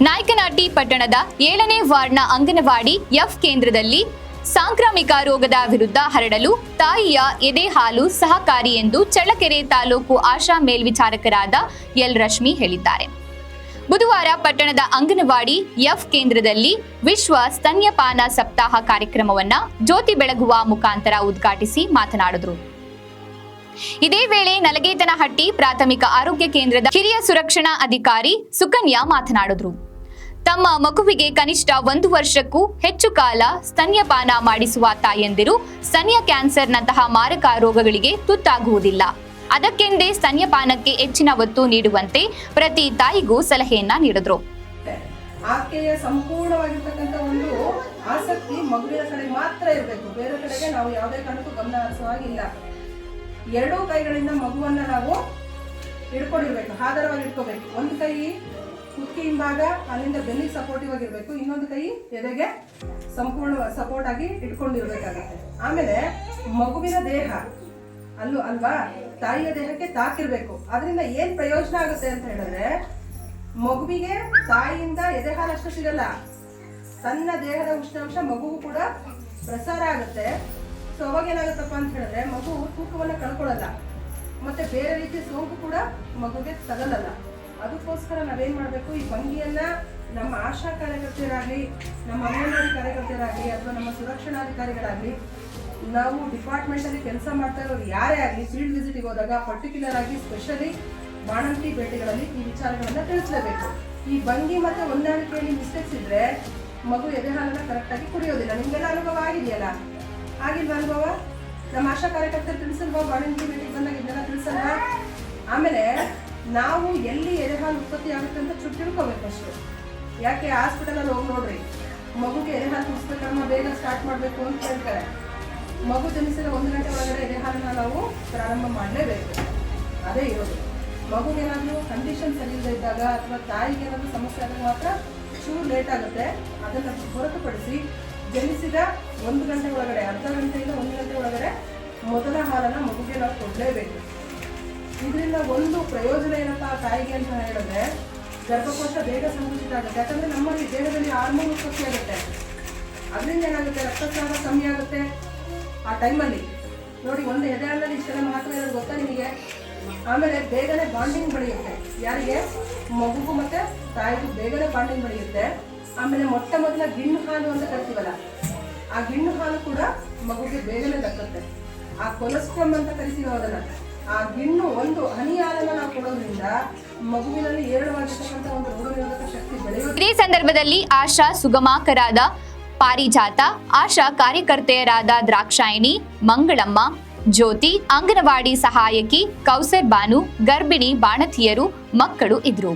ನಾಯಕನಹಟ್ಟಿ ಪಟ್ಟಣದ 7ನೇ ವಾರ್ಡ್ನ ಅಂಗನವಾಡಿ ಎಫ್ ಕೇಂದ್ರದಲ್ಲಿ ಸಾಂಕ್ರಾಮಿಕ ರೋಗದ ವಿರುದ್ಧ ಹರಡಲು ತಾಯಿಯ ಎದೆ ಹಾಲು ಸಹಕಾರಿ ಎಂದು ಚಳ್ಳಕೆರೆ ತಾಲೂಕು ಆಶಾ ಮೇಲ್ವಿಚಾರಕರಾದ ಎಲ್ ರಶ್ಮಿ ಹೇಳಿದ್ದಾರೆ. ಬುಧವಾರ ಪಟ್ಟಣದ ಅಂಗನವಾಡಿ ಎಫ್ ಕೇಂದ್ರದಲ್ಲಿ ವಿಶ್ವ ಸ್ತನ್ಯಪಾನ ಸಪ್ತಾಹ ಕಾರ್ಯಕ್ರಮವನ್ನು ಜ್ಯೋತಿ ಬೆಳಗುವ ಮುಖಾಂತರ ಉದ್ಘಾಟಿಸಿ ಮಾತನಾಡಿದರು. ಇದೇ ವೇಳೆ ನಲಗೇತನಹಟ್ಟಿ ಪ್ರಾಥಮಿಕ ಆರೋಗ್ಯ ಕೇಂದ್ರದ ಹಿರಿಯ ಸುರಕ್ಷಣಾ ಅಧಿಕಾರಿ ಸುಕನ್ಯಾ ಮಾತನಾಡಿದರು. ತಮ್ಮ ಮಗುವಿಗೆ ಕನಿಷ್ಠ 1 ವರ್ಷಕ್ಕೂ ಹೆಚ್ಚು ಕಾಲ ಸ್ತನ್ಯಪಾನ ಮಾಡಿಸುವ ತಾಯಂದಿರು ಸ್ತನ್ಯ ಕ್ಯಾನ್ಸರ್ನಂತಹ ಮಾರಕ ರೋಗಗಳಿಗೆ ತುತ್ತಾಗುವುದಿಲ್ಲ. ಅದಕ್ಕೆಂದೇ ಸ್ತನ್ಯಪಾನಕ್ಕೆ ಹೆಚ್ಚಿನ ಒತ್ತು ನೀಡುವಂತೆ ಪ್ರತಿ ತಾಯಿಗೂ ಸಲಹೆಯನ್ನ ನೀಡಿದ್ರು. ಆಕೆಯ ಸಂಪೂರ್ಣವಾಗಿರ್ತಕ್ಕಂಥ ಒಂದು ಆಸಕ್ತಿ ಮಗುವಿನ ಕಡೆ ಮಾತ್ರ ಇರಬೇಕು. ಬೇರೆ ಕಡೆಗೆ ನಾವು ಯಾವುದೇ ಕಾರಣಕ್ಕೂ ಗಮನ ಹರಿಸುವ ಹಾಗಿಲ್ಲ. 2 ಕೈಗಳಿಂದ ಮಗುವನ್ನ ನಾವು ಹಿಡ್ಕೊಂಡಿರ್ಬೇಕು, ಆಧಾರವಾಗಿ ಇಟ್ಕೋಬೇಕು. ಒಂದು ಕೈ ಕುಕ್ಕಿ ಹಿಂಭಾಗ, ಅಲ್ಲಿಂದ ಬೆನ್ನಿಗೆ ಸಪೋರ್ಟಿವ್ ಆಗಿರ್ಬೇಕು, ಇನ್ನೊಂದು ಕೈ ಎದೆಗೆ ಸಂಪೂರ್ಣ ಸಪೋರ್ಟ್ ಆಗಿ ಇಟ್ಕೊಂಡಿರ್ಬೇಕಾಗತ್ತೆ. ಆಮೇಲೆ ಮಗುವಿನ ದೇಹ ಅಲ್ವಾ, ತಾಯಿಯ ದೇಹಕ್ಕೆ ತಾಕಿರ್ಬೇಕು. ಅದರಿಂದ ಏನ್ ಪ್ರಯೋಜನ ಆಗುತ್ತೆ ಅಂತ ಹೇಳಿದ್ರೆ, ಮಗುವಿಗೆ ತಾಯಿಯಿಂದ ಎದೆ ಹಾಲಷ್ಟು ಸಿಗಲ್ಲ, ತನ್ನ ದೇಹದ ಉಷ್ಣಾಂಶ ಮಗುವು ಕೂಡ ಪ್ರಸಾರ ಆಗುತ್ತೆ. ಸೊ ಅವಾಗ ಏನಾಗುತ್ತಪ್ಪ ಅಂತ ಹೇಳಿದ್ರೆ, ಮಗು ತೂಕವನ್ನು ಕಳ್ಕೊಳ್ಳಲ್ಲ, ಮತ್ತೆ ಬೇರೆ ರೀತಿಯ ಸೋಂಕು ಕೂಡ ಮಗುಗೆ ತಗಲಲ್ಲ. ಅದಕ್ಕೋಸ್ಕರ ನಾವೇನ್ ಮಾಡಬೇಕು, ಈ ಭಂಗಿಯನ್ನ ನಮ್ಮ ಆಶಾ ಕಾರ್ಯಕರ್ತರಾಗಲಿ, ನಮ್ಮ ಅಂಗನವಾಡಿ ಕಾರ್ಯಕರ್ತರಾಗಲಿ, ಅಥವಾ ನಮ್ಮ ಸುರಕ್ಷಣಾಧಿಕಾರಿಗಳಾಗಲಿ, ನಾವು ಡಿಪಾರ್ಟ್ಮೆಂಟ್ ಅಲ್ಲಿ ಕೆಲಸ ಮಾಡ್ತಾ ಇರೋರು ಯಾರೇ ಆಗಲಿ, ಫೀಲ್ಡ್ ವಿಸಿಟಿಗೆ ಹೋದಾಗ ಪರ್ಟಿಕ್ಯುಲರ್ ಆಗಿ ಸ್ಪೆಷಲಿ ಬಾಣಂತಿ ಭೇಟಿಗಳಲ್ಲಿ ಈ ವಿಚಾರಗಳನ್ನ ತಿಳಿಸಲೇಬೇಕು. ಈ ಭಂಗಿ ಮತ್ತೆ ಹೊಂದಾಣಿಕೆಯಲ್ಲಿ ಮಿಸ್ಟೇಕ್ಸ್ ಇದ್ರೆ ಮಗು ಎದೆ ಹಾಲನ್ನ ಕರೆಕ್ಟಾಗಿ ಕುಡಿಯೋದಿಲ್ಲ. ನಿಮ್ಗೆಲ್ಲ ಅನುಭವ ಆಗಿದೆಯಲ್ಲ, ಆಗಿಲ್ವ ಅನುಭವ? ನಮ್ಮ ಆಶಾ ಕಾರ್ಯಕರ್ತರು ತಿಳಿಸಲ್ವಾ? ಬಾಣಂತಿ ಭೇಟಿಗೆ ಬಂದಾಗ ಇದೆಲ್ಲ ತಿಳಿಸಲ್ವಾ? ಆಮೇಲೆ ನಾವು ಎಲ್ಲಿ ಎದೆ ಹಾಲು ಉತ್ಪತ್ತಿ ಆಗುತ್ತೆ ಅಂತ ತಿಳ್ಕೋಬೇಕು ಅಷ್ಟು. ಯಾಕೆ ಹಾಸ್ಪಿಟಲಲ್ಲಿ ಹೋಗಿ ನೋಡ್ರಿ, ಮಗುಗೆ ಎದೆ ಹಾಲು ಕುಡಿಸ್ಬೇಕಮ್ಮ, ಬೇಗ ಸ್ಟಾರ್ಟ್ ಮಾಡಬೇಕು ಅಂತ ಹೇಳ್ತಾರೆ. ಮಗು ಜನಿಸಿದ 1 ಗಂಟೆ ಒಳಗಡೆ ಎದೆ ಹಾಲನ್ನ ನಾವು ಪ್ರಾರಂಭ ಮಾಡಲೇಬೇಕು. ಅದೇ ಇರೋದು. ಮಗುಗೇನಾದರೂ ಕಂಡೀಷನ್ ಸರಿ ಇಲ್ಲದೆ ಇದ್ದಾಗ ಅಥವಾ ತಾಯಿಗೆ ಏನಾದರೂ ಸಮಸ್ಯೆ ಆದಾಗ ಮಾತ್ರ ಚೂರು ಲೇಟ್ ಆಗುತ್ತೆ. ಅದನ್ನು ಹೊರತುಪಡಿಸಿ ಜನಿಸಿದ 1 ಗಂಟೆ ಒಳಗಡೆ, ಅರ್ಧ ಗಂಟೆಯಿಂದ 1 ಗಂಟೆ ಒಳಗಡೆ ಮೊದಲ ಹಾಲನ್ನು ಮಗುಗೆ ನಾವು ಕೊಡಲೇಬೇಕು. ಇದರಿಂದ ಒಂದು ಪ್ರಯೋಜನ ಏನಪ್ಪ ತಾಯಿಗೆ ಅಂತ ಹೇಳಿದ್ರೆ, ಗರ್ಭಕೋಶ ಬೇಗ ಸಂಕುಚಿತ ಆಗುತ್ತೆ. ಯಾಕಂದರೆ ನಮ್ಮಲ್ಲಿ ದೇಹದಲ್ಲಿ ಹಾರ್ಮೋನ್ ಉತ್ಪತ್ತಿ ಆಗುತ್ತೆ. ಅದರಿಂದ ಏನಾಗುತ್ತೆ, ರಕ್ತಸ್ರಾವ ಕಮ್ಮಿ ಆಗುತ್ತೆ. ಆ ಟೈಮಲ್ಲಿ ನೋಡಿ, ಒಂದು ಎದೆ ಹಾಲಲ್ಲಿ ಇಷ್ಟೆಲ್ಲ ಮಹತ್ವ ಇರೋದು ಗೊತ್ತಾ ನಿಮಗೆ? ಆಮೇಲೆ ಬೇಗನೆ ಬಾಂಡಿಂಗ್ ಬೆಳೆಯುತ್ತೆ. ಯಾರಿಗೆ? ಮಗುಗೂ ಮತ್ತೆ ತಾಯಿಗೂ ಬೇಗನೆ ಬಾಂಡಿಂಗ್ ಬೆಳೆಯುತ್ತೆ. ಆಮೇಲೆ ಮೊದಲ ಗಿಣ್ಣು ಹಾಲು ಅಂತ ಕರಿತೀವಲ್ಲ, ಆ ಗಿಣ್ಣು ಹಾಲು ಕೂಡ ಮಗುಗೆ ಬೇಗನೆ ದಕ್ಕುತ್ತೆ. ಆ ಕೊಲೆಸ್ಟ್ರಾಲ್ ಅಂತ ಕರಿತೀವಿ ಅದನ್ನ, ಆ ಗಿಣ್ಣು ಒಂದು ಹನಿ ಹಾಲನ್ನು ನಾವು ಕೊಡೋದ್ರಿಂದ ಮಗುವಿನಲ್ಲಿ ಏರಳವಾಗಿರ್ತಕ್ಕಂಥ ಒಂದು ರೋಗನಿರೋಧಕ ಶಕ್ತಿ ಬೆಳೆಯುತ್ತೆ. ಇದೇ ಸಂದರ್ಭದಲ್ಲಿ ಆಶಾ ಸುಗಮಾಕರಾದ ಪಾರಿಜಾತ, ಆಶಾ ಕಾರ್ಯಕರ್ತೆಯರಾದ ದ್ರಾಕ್ಷಾಯಿಣಿ, ಮಂಗಳಮ್ಮ, ಜ್ಯೋತಿ, ಅಂಗನವಾಡಿ ಸಹಾಯಕಿ ಕೌಸರ್ ಬಾನು, ಗರ್ಭಿಣಿ ಬಾಣತಿಯರು, ಮಕ್ಕಳು ಇದ್ರು.